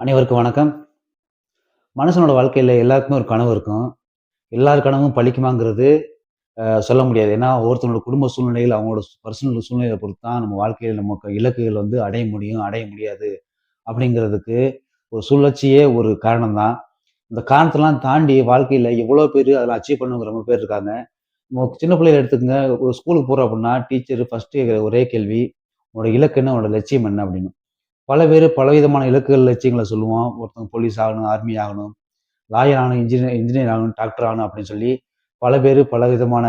அனைவருக்கும் வணக்கம். மனுஷனோட வாழ்க்கையில எல்லாருக்குமே ஒரு கனவு இருக்கும். எல்லார் கனவும் பலிக்குமாங்கிறது சொல்ல முடியாது. ஏன்னா, ஒவ்வொருத்தவங்களோட குடும்ப சூழ்நிலைகள், அவங்களோட பர்சனல் சூழ்நிலைய பொறுத்து தான் நம்ம வாழ்க்கையில நமக்கு இலக்குகள் வந்து அடைய முடியும், அடைய முடியாது அப்படிங்கிறதுக்கு ஒரு சுழற்சியே ஒரு காரணம் தான். இந்த காரணத்தெல்லாம் தாண்டி வாழ்க்கையில எவ்வளோ பேரு அதில அச்சீவ் பண்ணவங்க ரொம்ப பேர் இருக்காங்க. நம்ம சின்ன பிள்ளைகள எடுத்துக்கங்க. ஒரு ஸ்கூலுக்கு போறோம் அப்படின்னா, டீச்சர் ஃபர்ஸ்ட்டு கேட்கிற ஒரே கேள்வி, "உன்னோட இலக்கு என்ன? உன்னோட லட்சியம் என்ன?" அப்படின்னு. பல பேரு பலவிதமான இலக்குகள், லட்சியங்கள சொல்லுவோம். ஒருத்தவங்க போலீஸ் ஆகணும், ஆர்மி ஆகணும், லாயர் ஆகணும், இன்ஜினியர் ஆகணும், டாக்டர் ஆகணும் அப்படின்னு சொல்லி பல பேரு பலவிதமான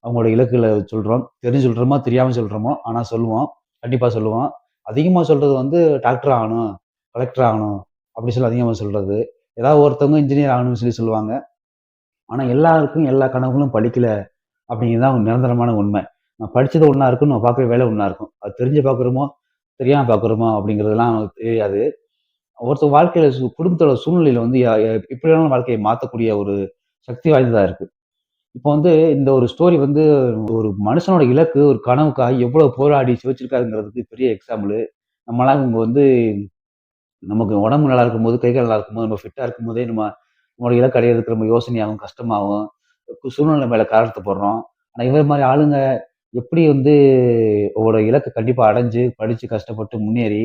அவங்களோட இலக்குகள சொல்றோம். தெரிஞ்சு சொல்றோமோ, தெரியாம சொல்றோமோ, ஆனா சொல்லுவோம். கண்டிப்பா சொல்லுவோம். அதிகமா சொல்றது வந்து டாக்டர் ஆகணும், கலெக்டர் ஆகணும் அப்படி சொல்லி அதிகமா சொல்றது. ஏதாவது ஒருத்தவங்க இன்ஜினியர் ஆகணும்னு சொல்லி சொல்லுவாங்க. ஆனா எல்லாருக்கும் எல்லா கனவுகளும் பலிக்கல அப்படிங்கிறது தான் நிரந்தரமான உண்மை. நான் படிச்சது ஒண்ணா இருக்கும், நம்ம பார்க்குற வேலை ஒண்ணா இருக்கும். அது தெரிஞ்சு பார்க்குறோமோ, தெரியாம பார்க்குறோமோ அப்படிங்கிறதெல்லாம் நமக்கு தெரியாது. ஒருத்தர் வாழ்க்கையில குடும்பத்தோட சூழ்நிலையில வந்து எப்படி வேணாலும் வாழ்க்கைய மாத்தக்கூடிய ஒரு சக்தி வாய்ந்ததா இருக்கு. இப்போ வந்து இந்த ஒரு ஸ்டோரி வந்து ஒரு மனுஷனோட இலக்கு, ஒரு கனவுக்காக எவ்வளவு போராடி சிவச்சிருக்காருங்கிறதுக்கு பெரிய எக்ஸாம்பிளு. நம்மலாம் இங்க வந்து நமக்கு உடம்பு நல்லா இருக்கும்போது, கை, கால் நல்லா இருக்கும்போது, நம்ம ஃபிட்டா இருக்கும்போதே நம்மளோட இலக்கு அடையறதுக்கு ரொம்ப யோசனையாகும், கஷ்டமாகும். சூழ்நிலை மேல காரணத்த போடுறோம். ஆனா இவர் மாரி ஆளுங்க எப்படி வந்து ஒரு இலக்க கண்டிப்பா அடைஞ்சு, படிச்சு கஷ்டப்பட்டு முன்னேறி,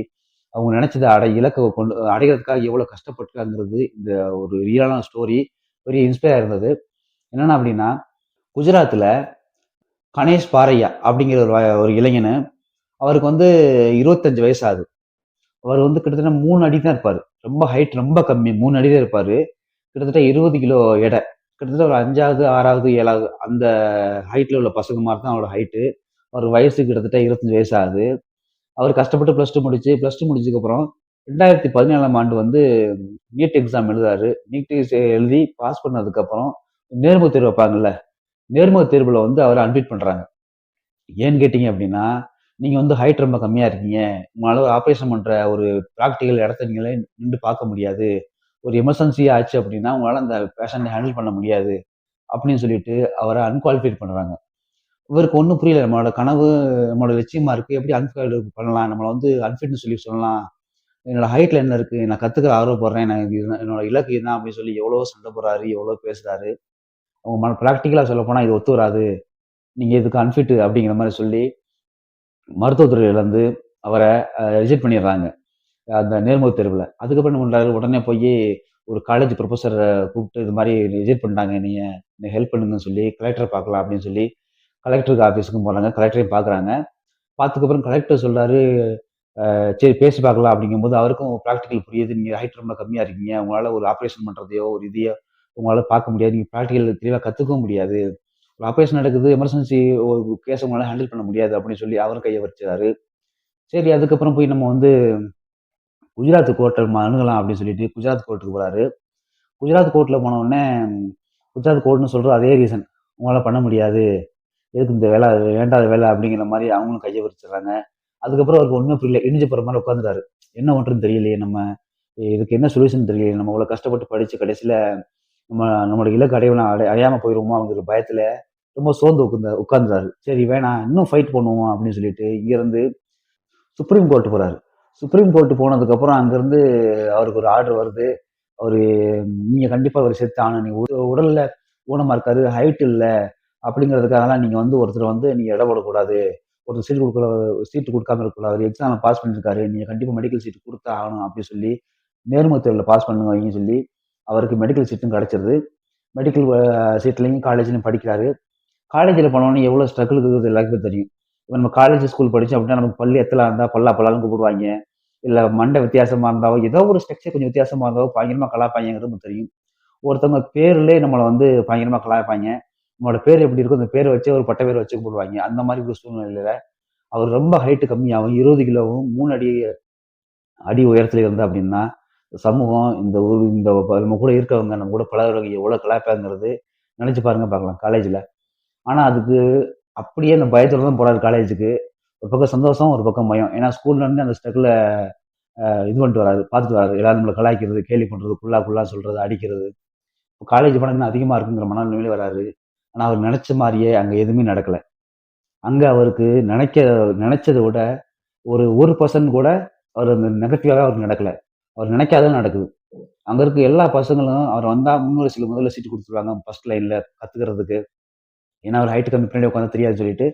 அவங்க நினைச்சத இலக்க கொண்டு அடையறதுக்காக எவ்வளவு கஷ்டப்பட்டுருக்காங்கிறது இந்த ஒரு ரியலான ஸ்டோரி. பெரிய இன்ஸ்பயரா இருந்தது. என்னன்னா அப்படின்னா, குஜராத்ல கணேஷ் பாரையா அப்படிங்கிற ஒரு இளைஞனு, அவருக்கு வந்து 25 வயசு ஆகுது. அவர் வந்து கிட்டத்தட்ட 3 அடி தான் இருப்பாரு. ரொம்ப ஹைட் ரொம்ப கம்மி. 3 அடி தான் இருப்பாரு. கிட்டத்தட்ட 20 கிலோ எடை. கிட்டத்தட்ட ஒரு 5வது, 6வது, 7வது அந்த ஹைட்ல உள்ள பசங்க மாரி தான் அவரோட ஹைட்டு. அவர் வயசு கிட்டத்தட்ட 25 வயசு ஆகுது. அவர் கஷ்டப்பட்டு +2 முடிச்சதுக்கப்புறம் 2017ஆம் ஆண்டு வந்து நீட் எக்ஸாம் எழுதுறாரு. நீட் எழுதி பாஸ் பண்ணதுக்கப்புறம் நேர்முகத் தேர்வு வைப்பாங்கல்ல. நேர்முகத் தேர்வுல வந்து அவர அட்மிட் பண்றாங்க. ஏன்னு கேட்டீங்க அப்படின்னா, நீங்க வந்து ஹைட் ரொம்ப கம்மியா இருக்கீங்க. உங்களால ஆப்பரேஷன் பண்ற ஒரு பிராக்டிகல் இடத்த நீங்களே நிண்டு பார்க்க முடியாது. ஒரு எமர்ஜென்சி ஆச்சு அப்படின்னா, உங்களால அந்த பேஷண்ட்ட ஹேண்டில் பண்ண முடியாது. அப்படின்னு சொல்லிட்டு அவர அன்குவாலிஃபைட் பண்றாங்க. இவருக்கு ஒண்ணும் புரியல. நம்மளோட கனவு, நம்மளோட லட்சியமா இருக்கு. எப்படி அன்குவாலிஃபைட் பண்ணலாம்? நம்மள வந்து அன்ஃபிட்ன்னு சொல்லி சொல்லலாம். என்னோட ஹைட்ல என்ன இருக்கு? நான் கத்துக்க ஆர்வப்படுறேன். நான் என்னோட இலக்கு இதுதான் அப்படின்னு சொல்லி எவ்வளவோ சண்டை போடுறாரு, எவ்வளவோ பேசுறாரு. அவங்க பிராக்டிகலா சொல்லப்போனா இது ஒத்து வராது. நீங்க இதுக்கு அன்ஃபிட் அப்படிங்கிற மாரி சொல்லி, மருத்துவத் துறையில இருந்து அவர ரிஜெக்ட் பண்ணிடுறாங்க. அந்த நேர்முகத் தேர்வுல. அதுக்கப்புறம் என்ன பண்றாரு, உடனே போயி ஒரு காலேஜ் புரொஃபசர கூப்பிட்டு இது மாரி ரிஜெக்ட் பண்ணிட்டாங்க என்னைய. எனக்கு ஹெல்ப் பண்ணுங்கன்னு சொல்லி கலெக்டர பார்க்கலாம் அப்படின்னு சொல்லி, கலெக்டருக்கு ஆஃபீஸுக்கும் போறாங்க. கலெக்டரையும் பார்க்குறாங்க. பார்த்ததுக்கப்புறம் கலெக்டர் சொல்றாரு, சரி பேசி பார்க்கலாம் அப்படிங்கும்போது, அவருக்கும் பிராக்டிகல் புரியுது. நீங்க ஹைட் ரொம்ப கம்மியா இருக்கீங்க. உங்களால ஒரு ஆப்பரேஷன் பண்றதையோ, ஒரு இதையோ உங்களால பார்க்க முடியாது. நீங்க பிராக்டிகல் தெளிவா கத்துக்கவும் முடியாது. ஒரு ஆப்பரேஷன் நடக்குது, எமர்ஜென்சி ஒரு கேஸ உங்களால ஹேண்டில் பண்ண முடியாது அப்படின்னு சொல்லி அவரும் கைய விரிச்சாரு. சரி அதுக்கப்புறம் போய் நம்ம வந்து குஜராத் கோர்ட்ட நம்ம அணுகலாம் அப்படின்னு சொல்லிட்டு குஜராத் கோர்ட்டுக்கு போறாரு. குஜராத் கோர்ட்ல போன உடனே, குஜராத் கோர்ட்ன்னு சொல்ற அதே ரீசன். உங்களால பண்ண முடியாது. எதுக்கு இந்த வேலை? அது வேண்டாத வேலை அப்படிங்கிற மாரி அவங்களும் கைய விரிச்சுடுறாங்க. அதுக்கப்புறம் அவருக்கு ஒண்ணுமே புரியல. இடிஞ்சு போற மாரி உட்கார்ந்துட்டாரு. என்ன பண்றதுன்னு தெரியலையே நம்ம. இதுக்கு என்ன சொல்யூஷன் தெரியலையே. நம்ம இவ்வளவு கஷ்டப்பட்டு படிச்சு கடைசியில நம்மளோட இலக்கு அடையாம போயிருவோமோ அப்படிங்கிற பயத்துல ரொம்ப சோர்ந்து உட்கார்ந்துட்டாரு. சரி வேணாம் இன்னும் ஃபைட் பண்ணுவோம் அப்படின்னு சொல்லிட்டு இங்க இருந்து சுப்ரீம் கோர்ட் போறாரு. சுப்ரீம் கோர்ட் போனதுக்கப்புறம் அங்கிருந்து அவருக்கு ஒரு ஆர்டர் வருது. அவரு நீங்க கண்டிப்பா இவர செத்து ஆகணும். நீங்க உடல்ல ஊனமா இருக்காரு, ஹைட் இல்ல அப்படிங்கிறதுக்காகலாம் நீங்க வந்து ஒருத்தர வந்து நீங்க எடை போடக்கூடாது. ஒருத்தர் சீட்டு குடுக்காம இருக்கக்கூடாது. எக்ஸாம்ல பாஸ் பண்ணியிருக்காரு. நீங்க கண்டிப்பா மெடிக்கல் சீட் குடுத்தா ஆகணும் அப்படின்னு சொல்லி, நேர்முகத் தேர்வுல பாஸ் பண்ணுங்க வைங்கன்னு சொல்லி, அவருக்கு மெடிக்கல் சீட்டும் கிடைச்சிருது. மெடிக்கல் சீட்லயும் காலேஜ்லயும் படிக்கிறாரு. காலேஜ்ல போனோனே எவ்வளவு ஸ்ட்ரகிள் இருக்குது எல்லாருக்குமே தெரியும். இப்ப நம்ம காலேஜ், ஸ்கூல் படிச்சோம் அப்படின்னா நமக்கு பல்லு எத்தலா இருந்தா பல்லா பல்லான்னு கூப்பிடுவாய்ங்க. இல்ல மண்டை வித்தியாசமா இருந்தாவோ, ஏதோ ஒரு ஸ்ட்ரக்சர் கொஞ்சம் வித்தியாசமா இருந்தாவோ பயங்கரமா கலாய்ப்பாய்ங்கங்கிறது நமக்கு தெரியும். ஒருத்தவங்க பேர்லயே நம்மள வந்து பயங்கரமா கலாய்ப்பாய்ங்க. நம்மளோட பேர் எப்படி இருக்கோ, அந்த பேர வச்சே ஒரு பட்ட பேர் வச்சு கூப்பிடுவாய்ங்க. அந்த மாரி ஒரு சூழ்நிலையில அவர் ரொம்ப ஹைட் கம்மியாவும் 20 கிலோவும் 3 அடி அடி உயரத்துல இருந்தா அப்படின்னா, சமூகம் இந்த ஊர் இந்த நம்ம கூட இருக்கவங்க, நம்ம கூட பழகுறவங்க எவ்வளவு கலாய்ப்பாங்கிறது நினைச்சு பாருங்க பார்க்கலாம் காலேஜ்ல. ஆனா அதுக்கு அப்படியே அந்த பயத்தோட தான் போறாரு காலேஜுக்கு. ஒரு பக்கம் சந்தோஷம், ஒரு பக்கம் பயம். ஏன்னா ஸ்கூல்ல இருந்து அந்த ஸ்ட்ரகுல இது பண்ணிட்டு வராரு, பார்த்துட்டு வராரு. எல்லாரும் நம்மள கலாய்க்கிறது, கேலி பண்றது, குல்லா சொல்றது, அடிக்கிறது. காலேஜ் போனா இன்னும் அதிகமா இருக்குங்கிற மனநிலைமையில வராரு. ஆனா அவர் நெனச்ச மாரியே அங்க எதுவுமே நடக்கல. அங்க அவருக்கு நெனைச்சத விட ஒரு 1% கூட அவர் அந்த நெகட்டிவாவே அவருக்கு நடக்கல. அவர் நினைக்காதது நடக்குது. அங்க இருக்க எல்லா பசங்களும் அவர் வந்தா முன்வரிசையில முதல்ல சீட்டு குடுத்துருவாங்க ஃபர்ஸ்ட் லைன்ல கத்துக்கிறதுக்கு. ஏன்னா அவர் ஹைட் கம்மி பின்னாடி உட்காந்தா தெரியாதுன்னு சொல்லிட்டு,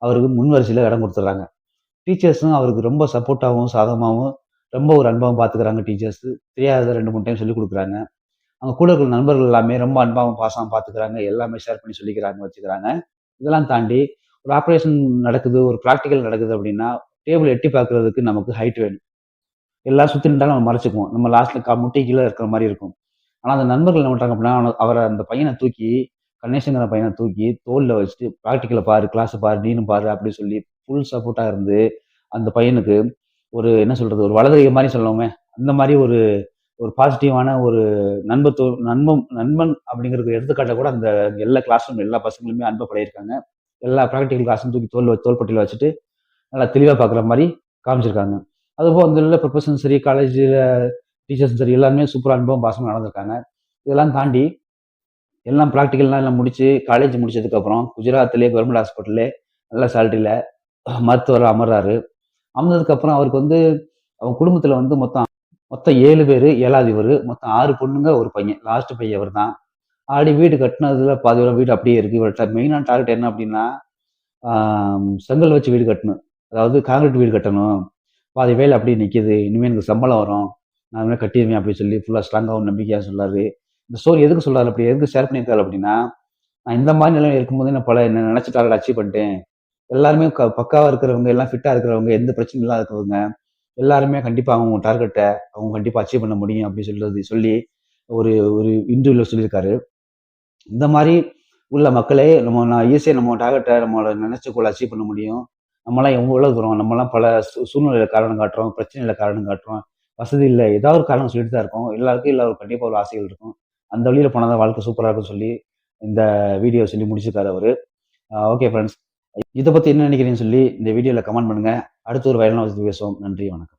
அவருக்கு முன் வரிசையில இடம் குடுத்துடுறாங்க. டீச்சர்ஸும் அவருக்கு ரொம்ப சப்போர்ட்டாவும், சாதகமாவும், ரொம்ப ஒரு அன்பாவும் பார்த்துக்கிறாங்க டீச்சர்ஸ். தெரியாதத 2, 3 டைம் சொல்லிக் குடுக்குறாங்க. அவங்க கூட இருக்கிற நண்பர்கள் எல்லாமே ரொம்ப அன்பாவும், பாசமா பார்த்துக்கிறாங்க. எல்லாமே ஷேர் பண்ணி சொல்லிக்கிறாங்க, வச்சுக்கிறாங்க. இதெல்லாம் தாண்டி ஒரு ஆப்பரேஷன் நடக்குது, ஒரு பிராக்டிகல் நடக்குது அப்படின்னா, டேபிள் எட்டி பார்க்கிறதுக்கு நமக்கு ஹைட் வேணும். எல்லாரும் சுத்தி நின்றாலும் நம்ம மறைச்சுக்குவோம். நம்ம லாஸ்ட்ல முட்டி கீழ இருக்கிற மாரி இருக்கும். ஆனா அந்த நண்பர்கள் என்ன பண்றாங்க அப்படின்னா, அந்த பையன தூக்கி கணேஷ்ங்கிற பையன தூக்கி தோள்ல வச்சுட்டு, "பிராக்டிகல பாரு, கிளாஸ பாரு, நீனும் பாரு" அப்படி சொல்லி ஃபுல் சப்போர்ட்டா இருந்து, அந்த பையனுக்கு ஒரு என்ன சொல்றது? ஒரு வலது மாரி சொல்லுவோமே, அந்த மாரி ஒரு ஒரு பாசிட்டிவான ஒரு நண்பன் அப்படிங்கிறதுக்கு எடுத்துக்காட்டா கூட அந்த எல்லா கிளாஸ் ரூம் எல்லா பசங்களுமே அன்பா பழகியிருக்காங்க. எல்லா பிராக்டிகல் கிளாஸும் தூக்கி தோள்பட்டையில வச்சுட்டு, நல்லா தெளிவா பார்க்குற மாரி காமிச்சிருக்காங்க. அதுபோக அந்த உள்ள ப்ரொஃபசரும் சரி, காலேஜ்ல டீச்சர்ஸும் சரி, எல்லாருமே சூப்பரா அன்பும் பாசமா நடந்துருக்காங்க. இதெல்லாம் தாண்டி எல்லாம் பிராக்டிகல்லாம் எல்லாம் முடிச்சு, காலேஜ் முடிச்சதுக்கப்புறம் குஜராத்லயே கவர்மெண்ட் ஹாஸ்பிட்டல்லே நல்ல சேலரில மருத்துவரா அமர்றாரு. அமர்ந்ததுக்கப்புறம் அவருக்கு வந்து அவங்க குடும்பத்துல வந்து மொத்தம் 7 பேரு. 7வது இவரு. மொத்தம் 6 பொண்ணுங்க, 1 பையன். லாஸ்ட் பையன் இவர்தான். ஆல்ரெடி வீடு கட்டுனதுல பாதி வீடு அப்படியே இருக்கு. இவர்ட்ட மெயினான டார்கெட் என்ன அப்படின்னா, செங்கல் வச்சு வீடு கட்டணும். அதாவது கான்கிரீட் வீடு கட்டணும். பாதி வேலை அப்படியே நிக்குது. இனிமே எனக்கு சம்பளம் வரும். நான் இனிமே கட்டிருவேன் அப்படின்னு சொல்லி ஃபுல்லா ஸ்ட்ராங்காவும் நம்பிக்கையா சொல்றாரு. இந்த ஸ்டோரி எதுக்கு சொல்றாரு அப்படி எதுக்கு ஷேர் பண்ணியிருக்காரு அப்படின்னா, நான் இந்த மாதிரி நிலைமையில இருக்கும்போதே நான் என்ன நினைச்ச டார்கெட் அச்சீவ் பண்ணிட்டேன். எல்லாருமே பக்காவா இருக்கிறவங்க, எல்லாம் ஃபிட்டா இருக்கிறவங்க, எந்த பிரச்சனையும் இல்லாத இருக்கிறவங்க, எல்லாருமே கண்டிப்பா அவங்க டார்கெட்ட அவங்க கண்டிப்பா அச்சீவ் பண்ண முடியும் அப்படின்னு சொல்லி ஒரு ஒரு இன்டர்வியூல சொல்லியிருக்காரு. இந்த மாரி உள்ள மக்களே நான் ஈஸியா நம்ம டார்கெட்ட நம்மளோட நினைச்ச கோல அச்சீவ் பண்ண முடியும். நம்மலாம் எவ்வளோ தூரம் நம்மலாம் பல சூழ்நிலையில காரணம் காட்டுறோம், பிரச்சனையில காரணம் காட்டுறோம். வசதி இல்ல. ஏதாவது ஒரு காரணம் சொல்லிட்டு தான் இருக்கோம். எல்லாருக்கும் கண்டிப்பா ஒரு ஆசைகள் இருக்கும். அந்த வழியில போனா தான் வாழ்க்கை சூப்பரா இருக்கும்னு சொல்லி, இந்த வீடியோ சொல்லி முடிச்சிருக்காரு அவரு. Okay friends. இத பத்தி என்ன நினைக்கிறீங்கன்னு சொல்லி இந்த வீடியோல கமெண்ட் பண்ணுங்க. அடுத்து ஒரு வயலான விஷயத்துல பேசுவோம். நன்றி, வணக்கம்.